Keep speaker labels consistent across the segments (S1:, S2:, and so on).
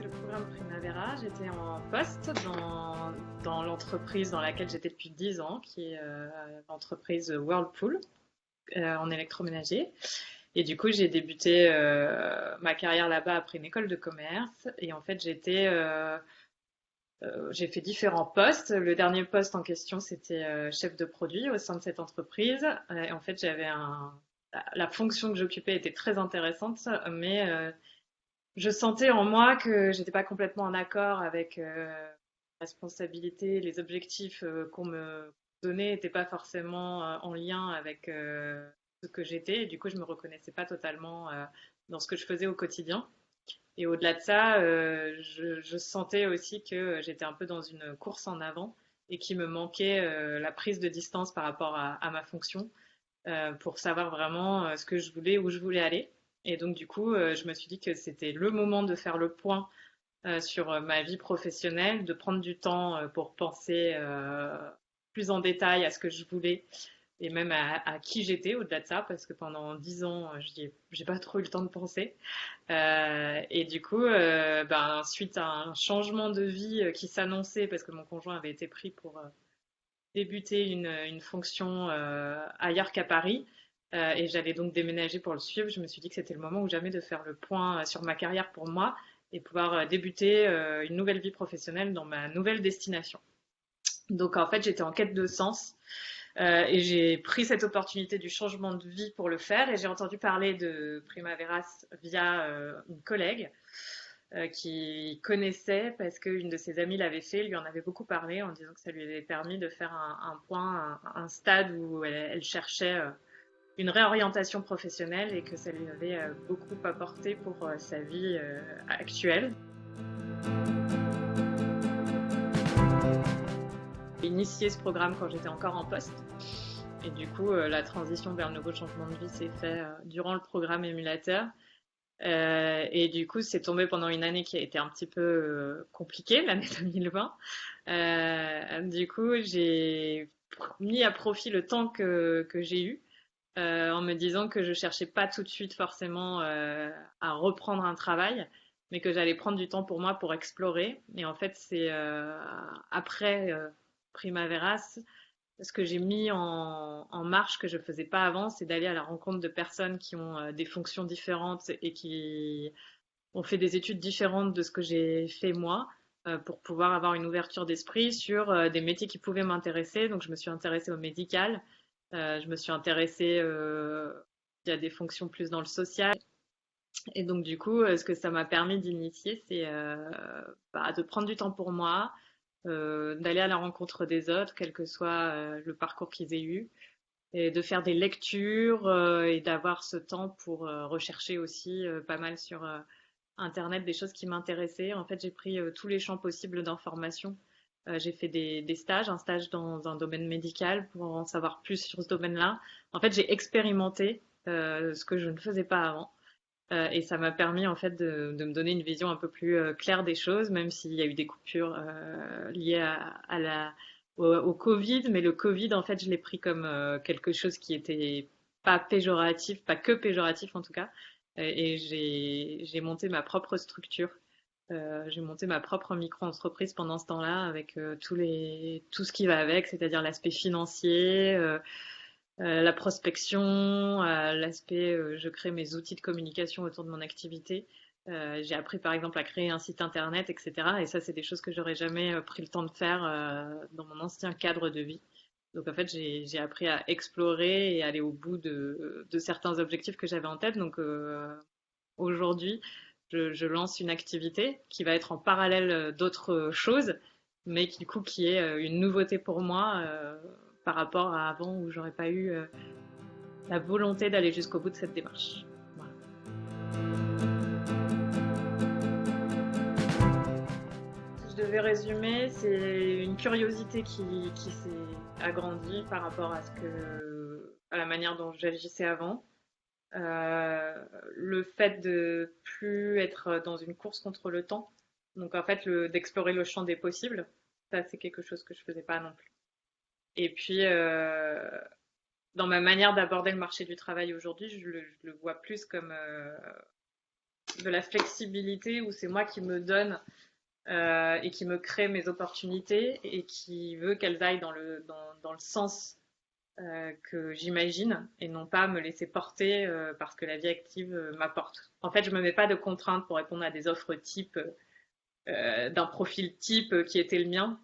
S1: le programme Primavera. J'étais en poste dans l'entreprise dans laquelle j'étais depuis 10 ans, qui est l'entreprise Whirlpool en électroménager. Et du coup, j'ai débuté ma carrière là-bas après une école de commerce. Et en fait, j'ai fait différents postes. Le dernier poste en question, c'était chef de produit au sein de cette entreprise. Et en fait, la fonction que j'occupais était très intéressante, mais je sentais en moi que j'étais pas complètement en accord avec la responsabilité, les objectifs qu'on me donnait n'étaient pas forcément en lien avec ce que j'étais. Et du coup, je me reconnaissais pas totalement dans ce que je faisais au quotidien. Et au-delà de ça, je sentais aussi que j'étais un peu dans une course en avant et qu'il me manquait la prise de distance par rapport à ma fonction pour savoir vraiment ce que je voulais, où je voulais aller. Et donc, du coup, je me suis dit que c'était le moment de faire le point sur ma vie professionnelle, de prendre du temps pour penser plus en détail à ce que je voulais et même à qui j'étais au-delà de ça, parce que pendant 10 ans, j'ai pas trop eu le temps de penser. Et du coup, suite à un changement de vie qui s'annonçait, parce que mon conjoint avait été pris pour débuter une fonction ailleurs qu'à Paris. Et j'allais donc déménager pour le suivre. Je me suis dit que c'était le moment ou jamais de faire le point sur ma carrière pour moi et pouvoir débuter une nouvelle vie professionnelle dans ma nouvelle destination. Donc en fait, j'étais en quête de sens et j'ai pris cette opportunité du changement de vie pour le faire. Et j'ai entendu parler de Primaveras via une collègue qui connaissait parce qu'une de ses amies l'avait fait, lui en avait beaucoup parlé en disant que ça lui avait permis de faire un point, un stade où elle cherchait une réorientation professionnelle et que ça lui avait beaucoup apporté pour sa vie actuelle. J'ai initié ce programme quand j'étais encore en poste. Et du coup, la transition vers le nouveau changement de vie s'est faite durant le programme émulateur. Et du coup, c'est tombé pendant une année qui a été un petit peu compliquée, l'année 2020. Du coup, j'ai mis à profit le temps que j'ai eu en me disant que je cherchais pas tout de suite forcément à reprendre un travail, mais que j'allais prendre du temps pour moi pour explorer. Et en fait, c'est après Primaveras, ce que j'ai mis en marche que je faisais pas avant, c'est d'aller à la rencontre de personnes qui ont des fonctions différentes et qui ont fait des études différentes de ce que j'ai fait moi, pour pouvoir avoir une ouverture d'esprit sur des métiers qui pouvaient m'intéresser. Donc je me suis intéressée au médical, je me suis intéressée à des fonctions plus dans le social. Et donc du coup, ce que ça m'a permis d'initier, c'est de prendre du temps pour moi, d'aller à la rencontre des autres, quel que soit le parcours qu'ils aient eu, et de faire des lectures et d'avoir ce temps pour rechercher aussi pas mal sur Internet des choses qui m'intéressaient. En fait, j'ai pris tous les champs possibles d'information. J'ai fait des stages, un stage dans un domaine médical pour en savoir plus sur ce domaine-là. En fait, j'ai expérimenté ce que je ne faisais pas avant. Et ça m'a permis en fait de me donner une vision un peu plus claire des choses, même s'il y a eu des coupures liées au Covid. Mais le Covid, en fait, je l'ai pris comme quelque chose qui était pas péjoratif, pas que péjoratif en tout cas. Et j'ai monté ma propre structure. J'ai monté ma propre micro-entreprise pendant ce temps-là avec tout ce qui va avec, c'est-à-dire l'aspect financier, la prospection, l'aspect je crée mes outils de communication autour de mon activité. J'ai appris par exemple à créer un site internet, etc. Et ça, c'est des choses que j'aurais jamais pris le temps de faire dans mon ancien cadre de vie. Donc en fait, j'ai appris à explorer et aller au bout de certains objectifs que j'avais en tête. Donc aujourd'hui, je lance une activité qui va être en parallèle d'autres choses, mais qui, du coup, qui est une nouveauté pour moi par rapport à avant où j'aurais pas eu la volonté d'aller jusqu'au bout de cette démarche. Voilà. Si je devais résumer, c'est une curiosité qui s'est agrandie par rapport à la manière dont j'agissais avant. Le fait de plus être dans une course contre le temps. Donc en fait, d'explorer le champ des possibles, ça c'est quelque chose que je faisais pas non plus. Et puis dans ma manière d'aborder le marché du travail aujourd'hui, je le vois plus comme de la flexibilité où c'est moi qui me donne et qui me crée mes opportunités et qui veut qu'elles aillent dans le sens que j'imagine et non pas me laisser porter parce que la vie active m'apporte. En fait, je me mets pas de contraintes pour répondre à des offres type d'un profil type qui était le mien.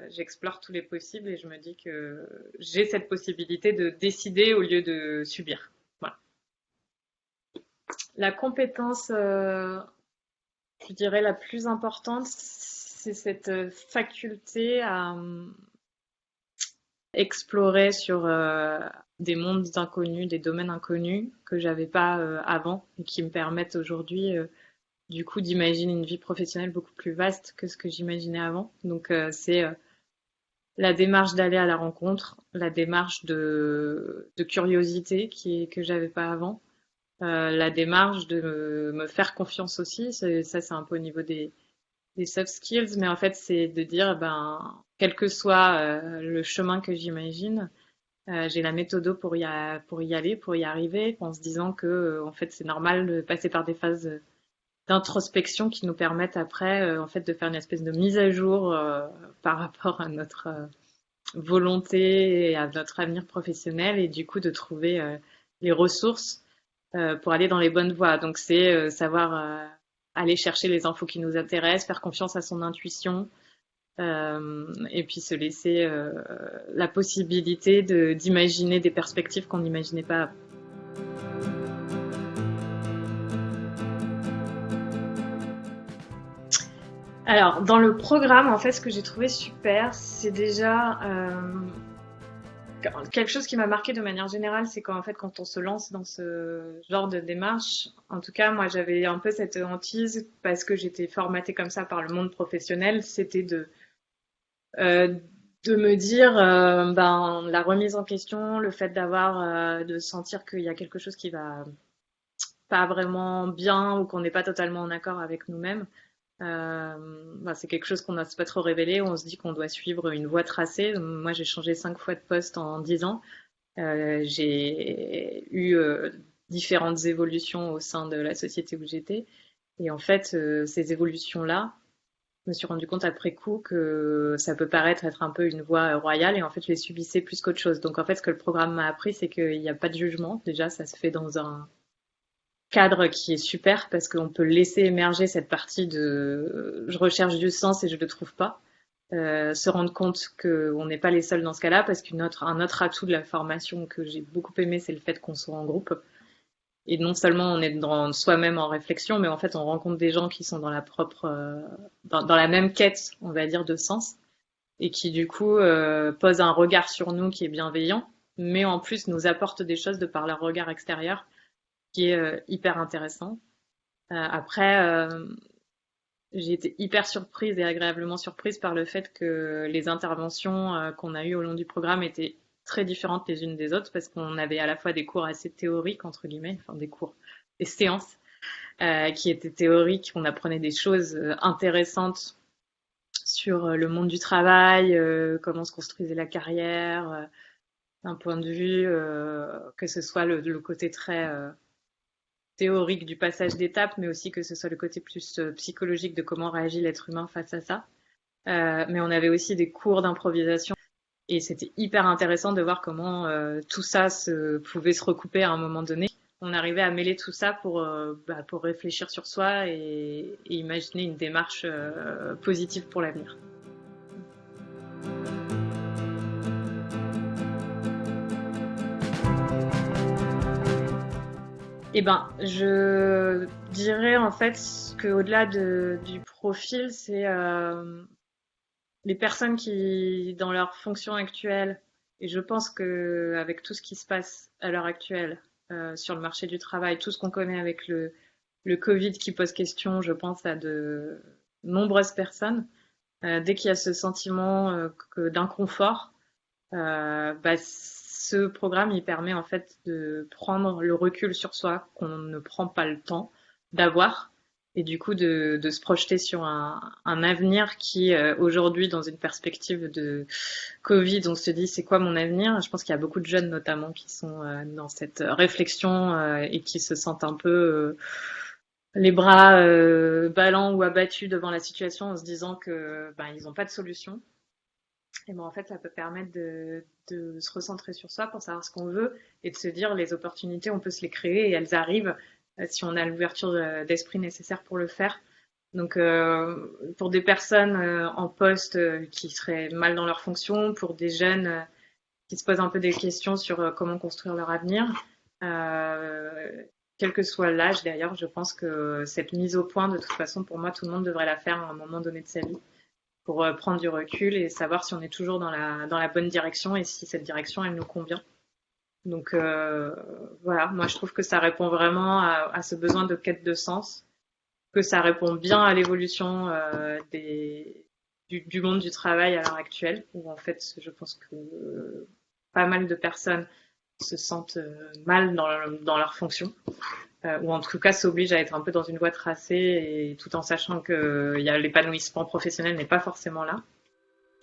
S1: J'explore tous les possibles et je me dis que j'ai cette possibilité de décider au lieu de subir. Voilà. La compétence, je dirais la plus importante, c'est cette faculté à explorer sur des mondes inconnus, des domaines inconnus que j'avais pas avant et qui me permettent aujourd'hui du coup d'imaginer une vie professionnelle beaucoup plus vaste que ce que j'imaginais avant. Donc c'est la démarche d'aller à la rencontre, la démarche de curiosité que j'avais pas avant, la démarche de me faire confiance aussi. Ça, c'est un peu au niveau des soft skills, mais en fait, c'est de dire, ben, quel que soit le chemin que j'imagine, j'ai la méthode pour y aller, pour y arriver, en se disant que, en fait, c'est normal de passer par des phases d'introspection qui nous permettent après, en fait, de faire une espèce de mise à jour par rapport à notre volonté et à notre avenir professionnel, et du coup de trouver les ressources pour aller dans les bonnes voies. Donc c'est savoir aller chercher les infos qui nous intéressent, faire confiance à son intuition, et puis se laisser la possibilité d'imaginer des perspectives qu'on n'imaginait pas avant. Alors, dans le programme, en fait, ce que j'ai trouvé super, c'est déjà quelque chose qui m'a marqué de manière générale, c'est qu'en fait, quand on se lance dans ce genre de démarche, en tout cas, moi, j'avais un peu cette hantise parce que j'étais formatée comme ça par le monde professionnel, c'était euh, de me dire, ben, la remise en question, le fait de sentir qu'il y a quelque chose qui va pas vraiment bien ou qu'on n'est pas totalement en accord avec nous-mêmes. Bah, c'est quelque chose qu'on n'ose pas trop révéler. On se dit qu'on doit suivre une voie tracée. Moi, j'ai changé 5 fois de poste en 10 ans. J'ai eu différentes évolutions au sein de la société où j'étais. Et en fait, ces évolutions-là, je me suis rendu compte après coup que ça peut paraître être un peu une voie royale et en fait, je les subissais plus qu'autre chose. Donc en fait, ce que le programme m'a appris, c'est qu'il n'y a pas de jugement. Déjà, ça se fait dans un cadre qui est super parce qu'on peut laisser émerger cette partie de je recherche du sens et je le trouve pas. Se rendre compte qu'on n'est pas les seuls dans ce cas-là parce un autre atout de la formation que j'ai beaucoup aimé, c'est le fait qu'on soit en groupe. Et non seulement on est dans soi-même en réflexion, mais en fait on rencontre des gens qui sont dans dans la même quête, on va dire, de sens et qui du coup posent un regard sur nous qui est bienveillant, mais en plus nous apportent des choses de par leur regard extérieur qui est hyper intéressant. Après, j'ai été hyper surprise et agréablement surprise par le fait que les interventions qu'on a eues au long du programme étaient très différentes les unes des autres parce qu'on avait à la fois des cours assez théoriques, entre guillemets, enfin des séances qui étaient théoriques, on apprenait des choses intéressantes sur le monde du travail, comment se construisait la carrière, d'un point de vue que ce soit le côté très théorique du passage d'étape, mais aussi que ce soit le côté plus psychologique de comment réagit l'être humain face à ça. Mais on avait aussi des cours d'improvisation et c'était hyper intéressant de voir comment tout ça pouvait se recouper à un moment donné. On arrivait à mêler tout ça pour réfléchir sur soi et imaginer une démarche positive pour l'avenir. Eh ben, je dirais en fait qu'au-delà du profil, c'est les personnes qui, dans leur fonction actuelle, et je pense que avec tout ce qui se passe à l'heure actuelle sur le marché du travail, tout ce qu'on connaît avec le Covid qui pose question, je pense à de nombreuses personnes, dès qu'il y a ce sentiment d'inconfort, bah, ce programme, il permet en fait de prendre le recul sur soi qu'on ne prend pas le temps d'avoir et du coup de se projeter sur un avenir qui aujourd'hui dans une perspective de Covid, on se dit c'est quoi mon avenir? Je pense qu'il y a beaucoup de jeunes notamment qui sont dans cette réflexion et qui se sentent un peu les bras ballants ou abattus devant la situation en se disant que ben, ils n'ont pas de solution. Et ben, en fait, ça peut permettre de se recentrer sur soi pour savoir ce qu'on veut et de se dire les opportunités, on peut se les créer et elles arrivent si on a l'ouverture d'esprit nécessaire pour le faire. Donc, pour des personnes en poste qui seraient mal dans leur fonction, pour des jeunes qui se posent un peu des questions sur comment construire leur avenir, euh, quel que soit l'âge d'ailleurs, je pense que cette mise au point, de toute façon, pour moi, tout le monde devrait la faire à un moment donné de sa vie pour prendre du recul et savoir si on est toujours dans la bonne direction et si cette direction, elle nous convient. Donc voilà, moi je trouve que ça répond vraiment à ce besoin de quête de sens, que ça répond bien à l'évolution du monde du travail à l'heure actuelle, où en fait je pense que pas mal de personnes se sentent mal dans leur fonction, ou en tout cas s'obligent à être un peu dans une voie tracée, et tout en sachant que l'épanouissement professionnel n'est pas forcément là.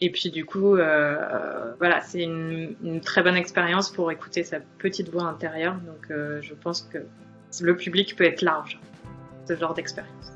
S1: Et puis du coup, voilà, c'est une très bonne expérience pour écouter sa petite voix intérieure. Donc je pense que le public peut être large, ce genre d'expérience.